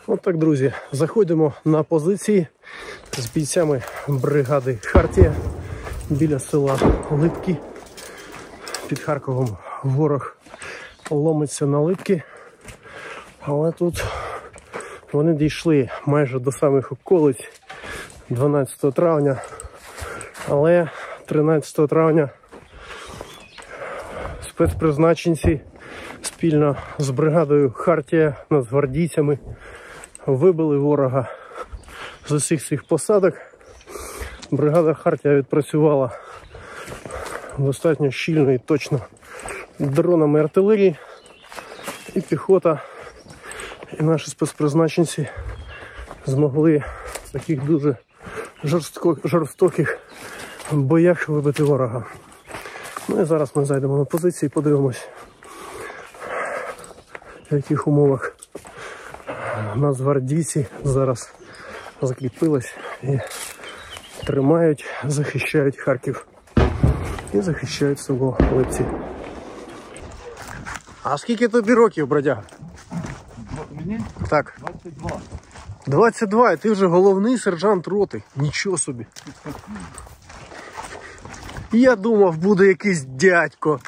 От так, друзі, заходимо на позиції з бійцями бригади Хартія біля села Липки. Під Харковом ворог ломиться на Липки, але тут вони дійшли майже до самих околиць 12 травня, але 13 травня спецпризначенці спільно з бригадою Хартія, нацгвардійцями вибили ворога з усіх цих посадок. Бригада Хартія відпрацювала достатньо щільно і точно дронами артилерії, і піхота, і наші спецпризначенці змогли в таких дуже жорстоких боях вибити ворога. Ну і зараз ми зайдемо на позиції і подивимось, в яких умовах нацгвардійці зараз закріпились і тримають, захищають Харків і захищають село Липці. А скільки тобі років, бродяга? Мені? Так. 22. 22, і ти вже головний сержант роти. Нічого собі. Я думав, буде якийсь дядько.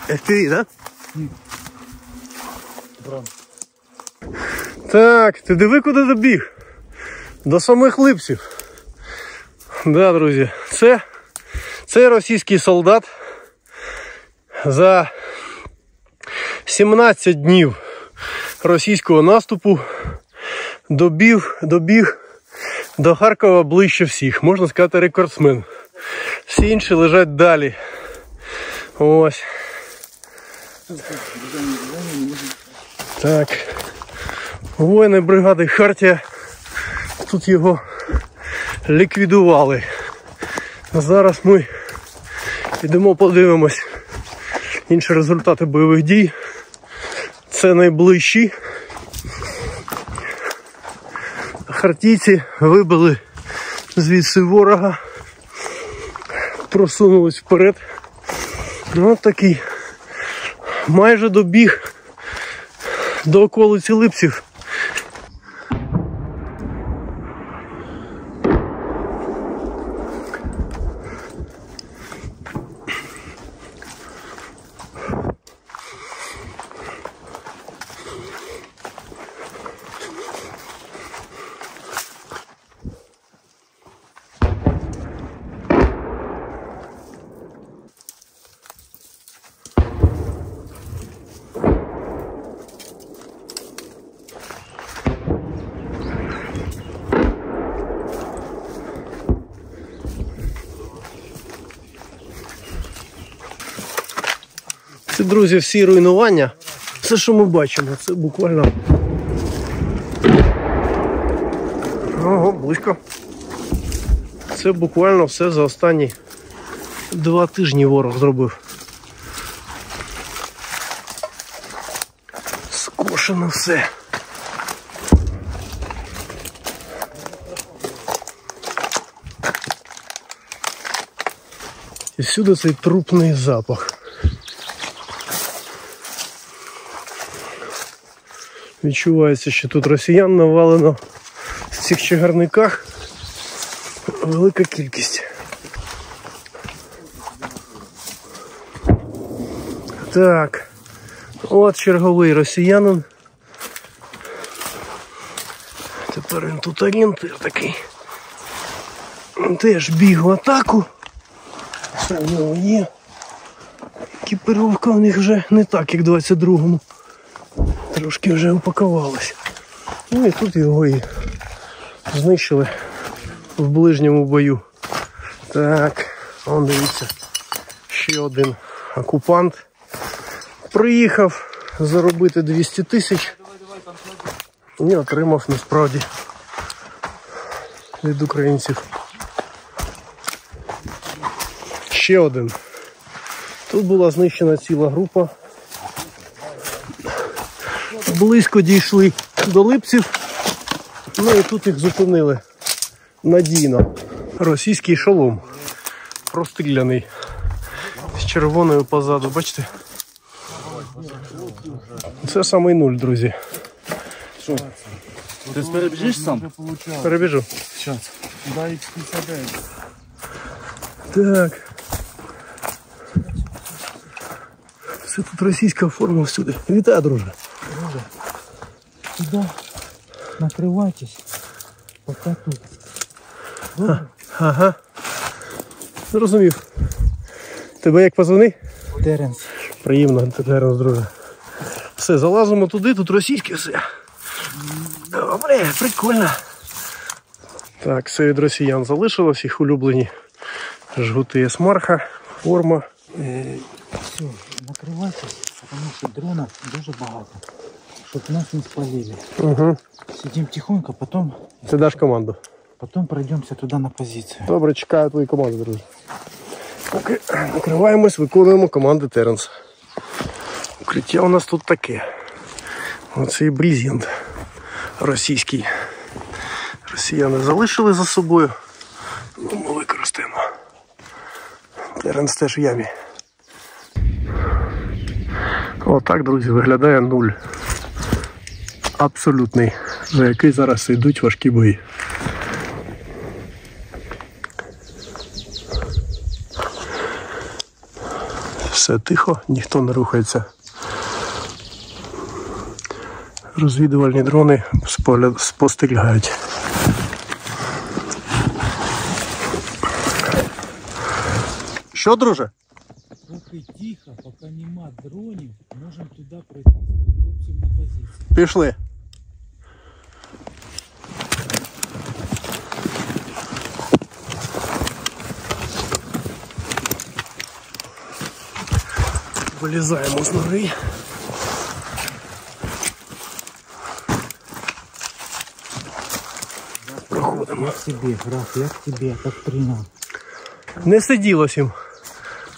FPV, да? Так, ти диви, куди добіг. До самих Липців. Да, друзі, це російський солдат за 17 днів російського наступу добіг до Харкова ближче всіх. Можна сказати, рекордсмен. Всі інші лежать далі. Ось. Так. Воїни бригади Хартія тут його ліквідували. Зараз ми йдемо подивимось інші результати бойових дій. Це найближчі. Хартійці вибили звідси ворога, просунулись вперед. Ну, от такий майже добіг до околиці Липців. Це, друзі, всі руйнування, все, що ми бачимо, це буквально... Ого, близько. Це буквально все за останні 2 тижні ворог зробив. Скошено все. І всюди цей трупний запах. Відчувається, що тут росіян навалено в цих чагарниках велика кількість. Так, от черговий росіянин. Тепер він тут орієнтир такий. Теж біг в атаку. Все в нього є. Екіпіровка в них вже не так, як в 22-му. Трошки вже упакувалось. Ну і тут його і знищили в ближньому бою. Так, вон дивіться, ще один окупант приїхав заробити 200 тисяч і отримав насправді від українців ще один. Тут була знищена ціла група близько дійшли до Липців. Ну і тут їх зупинили надійно. Російський шолом. Простріляний. З червоною позаду, бачите? Це самий нуль, друзі. Ти перебіжиш сам? Перебіжу. Сейчас. Дай X59. Так. Все тут російська форма всюди. Вітаю, друже. Сюда накрывайтесь, пока тут. Ага. Зрозумів. Тебе як позвони? Теренс. Приємно, Теренс, друже. Все, залазимо туди, тут російське все. Добре, прикольно. Так, все від росіян залишилось, їх улюблені жгути Есмарха, форма. Все, накрывайтесь, потому что дронов дуже багато, щоб нас не спалили. Угу. Сидим тихонько, Ти даш команду. потом пройдемся туда на позицию. Добре, чекаю твої команди, друже. Поки накриваємось, виконуємо команди Теренса. Укриття у нас тут таке. Оцей брезент російський. Росіяни залишили за собою. Ну, ми використаємо. Теренс теж в ямі. Отак, друзі, виглядає нуль. Абсолютний, за який зараз йдуть важкі бої. Все тихо, ніхто не рухається. Розвідувальні дрони спостерігають. Що, друже? Поки тихо, поки нема дронів, можемо туди пройти з хлопців на позицію. Пішли. Вилізаємо з нори. Проходимо. Як тобі, граф, як тобі, як прийняв? Не сиділось їм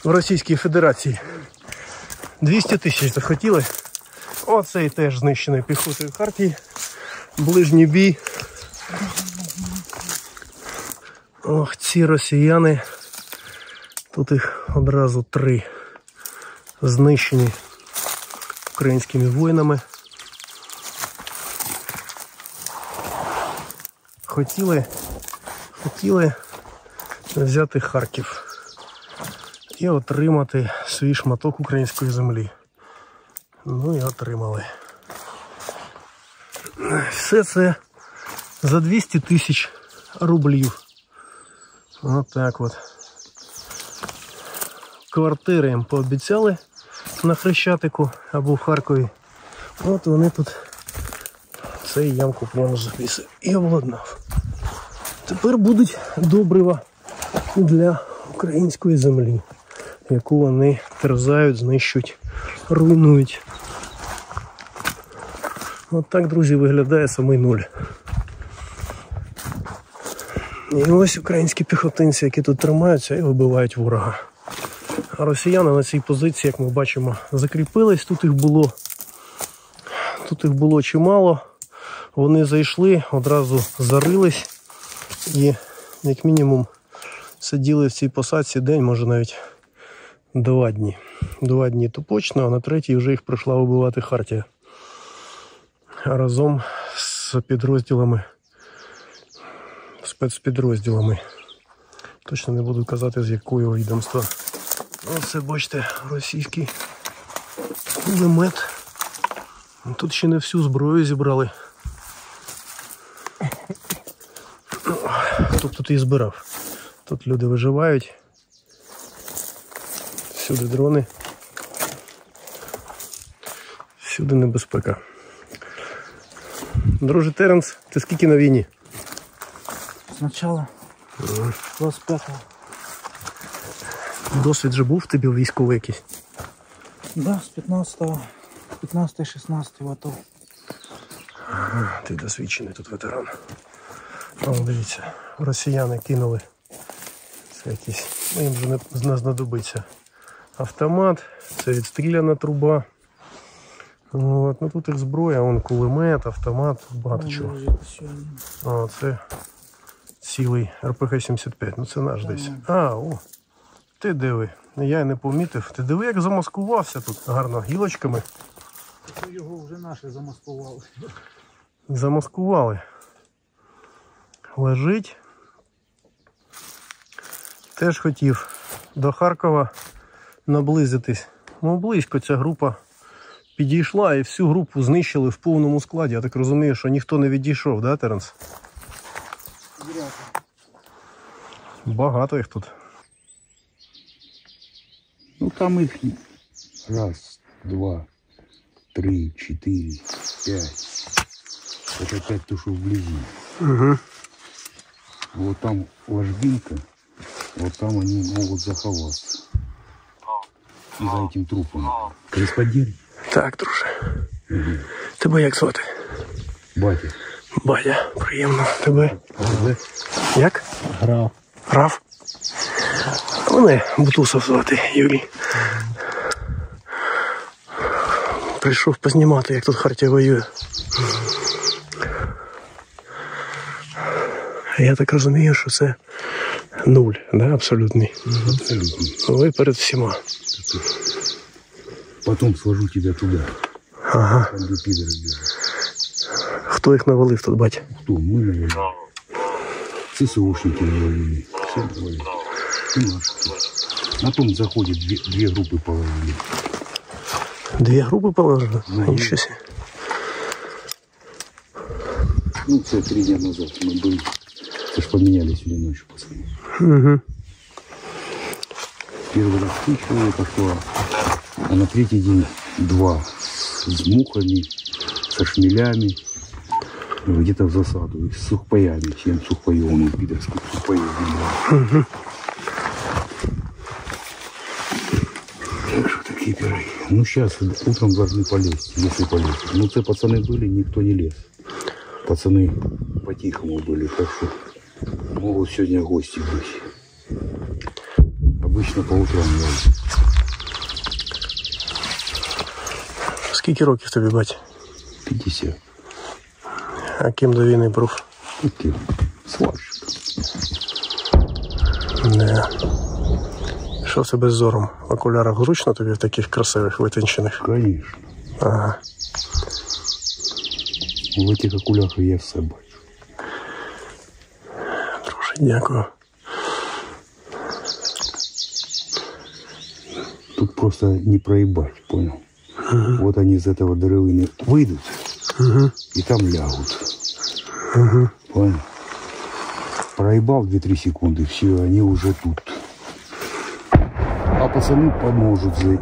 в Російській Федерації. 200 тисяч захотіли. Оцей теж знищений піхотою Хартії. Ближній бій. Ох, ці росіяни. Тут їх одразу 3 знищені українськими воїнами. Хотіли взяти Харків і отримати свій шматок української землі. Ну і отримали. Все це за 200 тисяч рублів. Отак от. Квартири їм пообіцяли на Хрещатику або в Харкові. От вони тут цей ямку прямо завісив і обладнав. Тепер будуть добрива для української землі, яку вони терзають, знищують, руйнують. От так, друзі, виглядає самий нуль. І ось українські піхотинці, які тут тримаються і вибивають ворога. А росіяни на цій позиції, як ми бачимо, закріпились. Тут їх було чимало. Вони зайшли, одразу зарились і, як мінімум, сиділи в цій посадці день, може навіть 2 дні. 2 дні то точно, а на 3-й вже їх прийшла вибивати Хартія. Разом з підрозділами, спецпідрозділами. Точно не буду казати, з якого відомства. Оце, бачите, російський кулемет. Тут ще не всю зброю зібрали. Хто тут її збирав? Тут люди виживають. Всюди дрони. Всюди небезпека. Друже Теренс, ти скільки на війні? Спочатку 25-го. Досвід же був в тебе військовий якийсь? Да, з 15-го. 15-16 АТО. Ти досвідчений тут ветеран. О, дивіться, росіяни кинули. Це якісь, ну, їм вже не знадобиться автомат, це відстріляна труба. От, ну тут їх зброя, вон кулемет, автомат, багато чого. О, це цілий РПГ-75, ну це наш десь. А, о, ти диви, я не помітив. Ти диви, як замаскувався тут гарно гілочками. Його вже наші замаскували. Замаскували. Лежить. Теж хотів до Харкова наблизитись. Ну, близько ця група підійшла і всю групу знищили в повному складі. Я так розумію, що ніхто не відійшов, да, Теренс? Багато їх тут. Ну там их раз, два, три, четыре, пять. Это 5 то, что вблизи. Угу. Вот там ложбинка, вот там они могут заховаться. За этим трупом. Кореспондент? Так, друже. Тебе як звати? Батя. Батя, приємно. Тебе? Як? Грав. Граф? Мене Бутусов звати, Юрій. Прийшов познімати, як тут Хартія воює. Я так розумію, що це нуль, да, абсолютний. Абсолютно. Ви перед всіма. Потом сложу тебя туда. Ага. Там где пидоры бежат. Хто їх навалив тут, бать? Кто? Мы навели. ЦСОшники навалили. Все навалили. И наши. На том заходит две группы положили. Дві групи положили? Ну, Нічого себе. Ну, це 3 дня назад мы были. Это ж поменяли сегодня ночью, пацаны. Угу. Первый раз 3 человека шло, а на 3-й день 2. С мухами, со шмелями. Где-то в засаду. С сухпаями. 7 сухпаев, ну, пидорских сухпаев. Угу. Так что такие пироги. Ну, сейчас утром должны полезть, если полезть. Ну, це пацаны были, никто не лез. Пацаны по-тихому были, так что могут сегодня гости быть. Обычно по утрам лазят. Скільки років тобі, бать? 50. А ким до війни був? Такие. Сварщик. Не. Що в тебе з зором? В окулярах зручно тобі в таких красивих витончених? Конечно. Ага. В этих окулярах я все бачу. Друже, дякую. Тут просто не проебать, понял? Вот они из этого дыры выйдут и там лягут. Понял? Проебал 2-3 секунды, все, они уже тут. А пацаны поможет за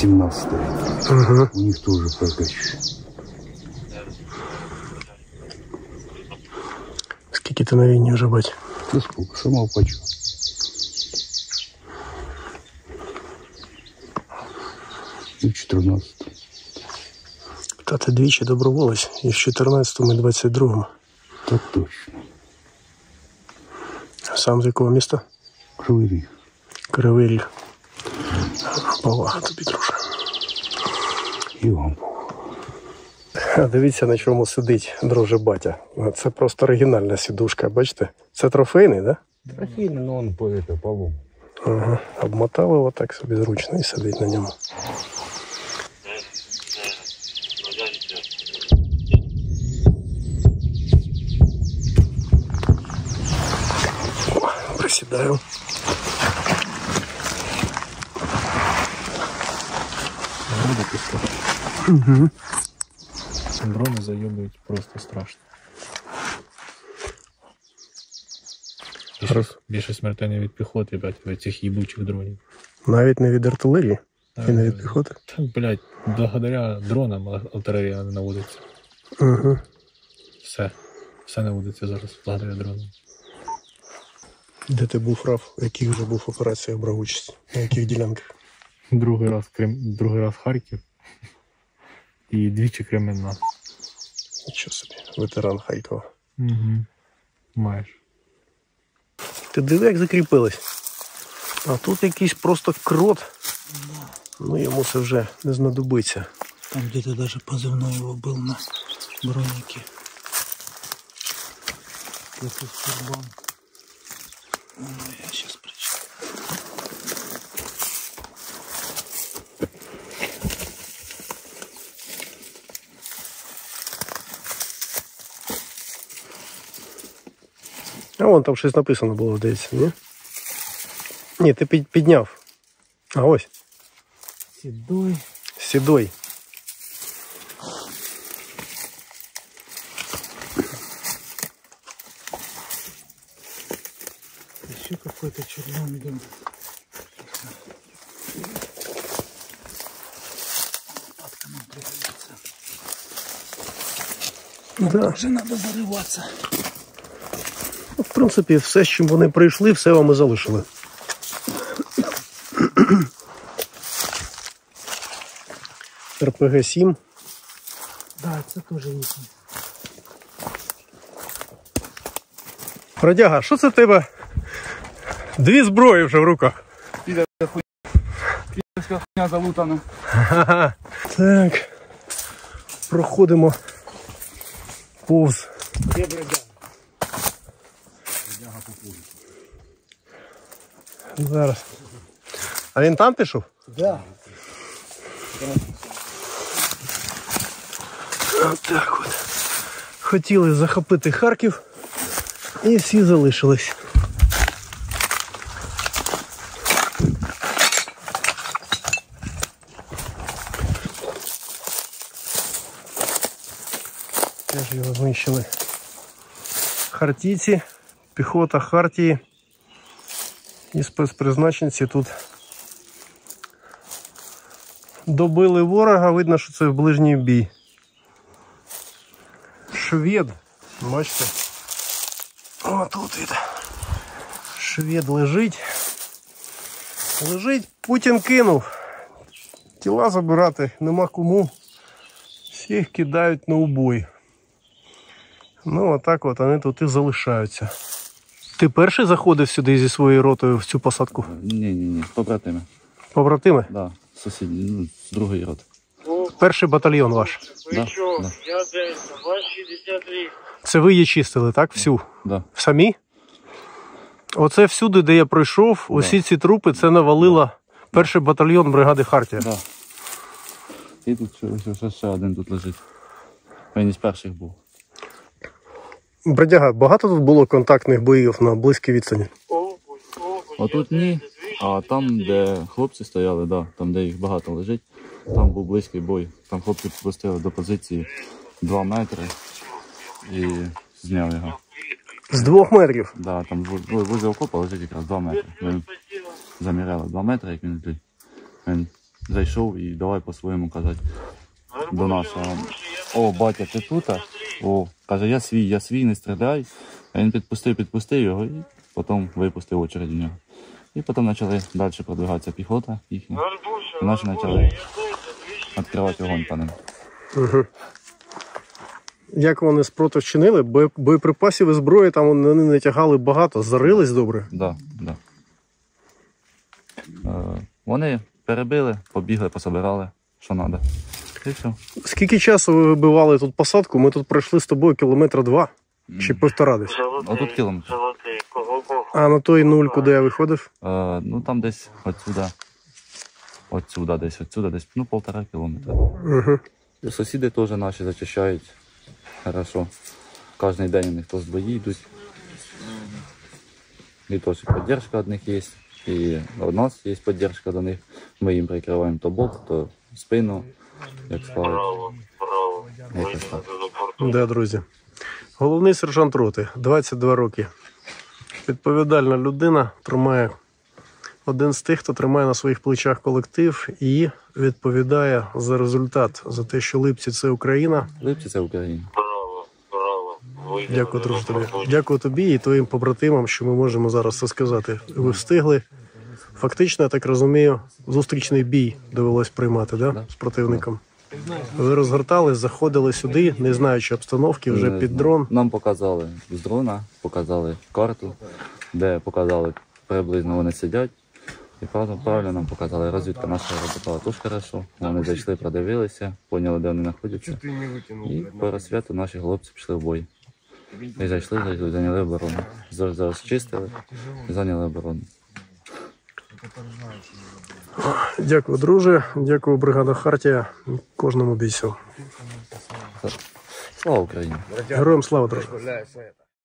17-е. У них тоже прокач. Скільки ти на війні вже, бать? Да сколько? Сама почу. И в 14. Та ти двічі доброволець. І в 14-му, і 22-му. Так точно. Сам з якого міста? Кривий Ріг. Кривий Ріг. Повага тобі, друже. І вам. А дивіться, на чому сидить, друже, батя. Це просто оригінальна сідушка, бачите? Це трофейний, так? Да? Трофейный, но он по полому. Ага. Обмотали його так собі зручно і сидить на ньому. О, присідаю. Угу. Дрони зайобують просто страшно. Більше смертельно від піхоти, блядь, від цих їбучих дронів. Навіть не від артилерії і не від піхоти. Так, блядь, благодаря дронам артилерія не наводиться. Угу. Все наводиться зараз благодаря дронам. Де ти був, Раф? В яких вже був операціях брав участь? На яких ділянках? Другий раз Харків і двічі Кременна. Нічого собі, ветеран Харкова. Угу. Маєш. Ти диви, як закріпились. А тут якийсь просто крот. Ну, йому це вже не знадобиться. Там где-то даже позывной его был на бронике. Это Сурбан. Я сейчас прочитаю. А вон там щось написано було, здається, ні? Ні, ти підняв. А ось. Седой. Седой. Еще какой-то черный дым. Лопатка нам пригодится. Да. Уже надо зарываться. В принципі, все, з чим вони прийшли, все вам і залишили. РПГ-7. Да, це теж їхні. Бродяга, що це в тебе? Дві зброї вже в руках. Підерська хуйня залутана. Ага. Так. Проходимо повз. Де бродяга? Зараз. А він там пішов? Да. Отак от. Хотіли захопити Харків і всі залишились. Теж його знищили. Хартійці, піхота Хартії і спецпризначенці тут добили ворога, видно, що це ближній бій. Швед, бачите? О, тут він. Швед лежить. Лежить, Путін кинув. Тіла забирати нема кому. Всіх кидають на убой. Ну, отак от вони тут і залишаються. Ти перший заходив сюди зі своєю ротою в цю посадку? Ні, побратими. Побратими? Да, сусіді, ну, з другої роти. Перший батальйон ваш. Да, да, Я Одеса, ваш 63. Це ви її чистили, так? Всю? да. Самі? Оце всюди, де я пройшов, усі ці трупи, це навалило перший батальйон бригади Хартія. Да. І тут ще один тут лежить. Він із перших був. Бродяга, багато тут було контактних боїв на близькій відстані? Отут ні, а там, де хлопці стояли, да, там, де їх багато лежить, там був близький бой. Там хлопці підпустили до позиції 2 метри і зняв його. З 2 метрів? Да, там возле окопа лежить якраз 2 метри. Ми заміряли 2 метри, як він лежить. Він зайшов і давай по-своєму казати до нашого. О, батя, ти тут? О, каже, я свій, не стріляй. А він підпустив його і потім випустив очередь у нього. І потім почали далі продвигатися піхота їхня. І наші почали відкривати вогонь по ним. Угу. Як вони спротив чинили? Боєприпасів і зброї там вони не тягали багато, зарились добре? Да. Вони перебили, побігли, пособирали, що треба. І все. Скільки часу ви вибивали тут посадку? Ми тут пройшли з тобою кілометра 2 чи 1,5 десь. Отут кілометр. Золотий, кого Бог. А на той 0, куди я виходив? Ну там десь отсюда десь, ну 1,5 кілометра. Угу. І сусіди теж наші зачищають. Хорошо. Кожен день у них то з бої йдуть. І теж підтримка від них є. І у нас є підтримка до них. Ми їм прикриваємо то бок, то спину, як сказати. Браво. Якось так. Да, друзі. Головний сержант роти, 22 роки. Відповідальна людина, тримає один з тих, хто тримає на своїх плечах колектив і відповідає за результат, за те, що Липці – це Україна. Липці – це Україна. Браво. Дякую, друже, тобі. Дякую тобі і твоїм побратимам, що ми можемо зараз це сказати. Ви встигли. Фактично, я так розумію, зустрічний бій довелось приймати, да? З противником. Ви розгортались, заходили сюди, не знаючи обстановки, вже під дрон. Нам показали з дрона, показали карту, де показали приблизно вони сидять. І правильно нам показали, розвідка наша роботала теж хорошо. Вони зайшли, продивилися, поняли, де вони знаходяться. І по розсвіту наші хлопці пішли в бой. І зайшли, зайняли оборону. Зараз чистили і зайняли оборону. Дякую, друже. Дякую, бригада Хартія. Кожному бійцю. Слава Україні! Героям слава, друже.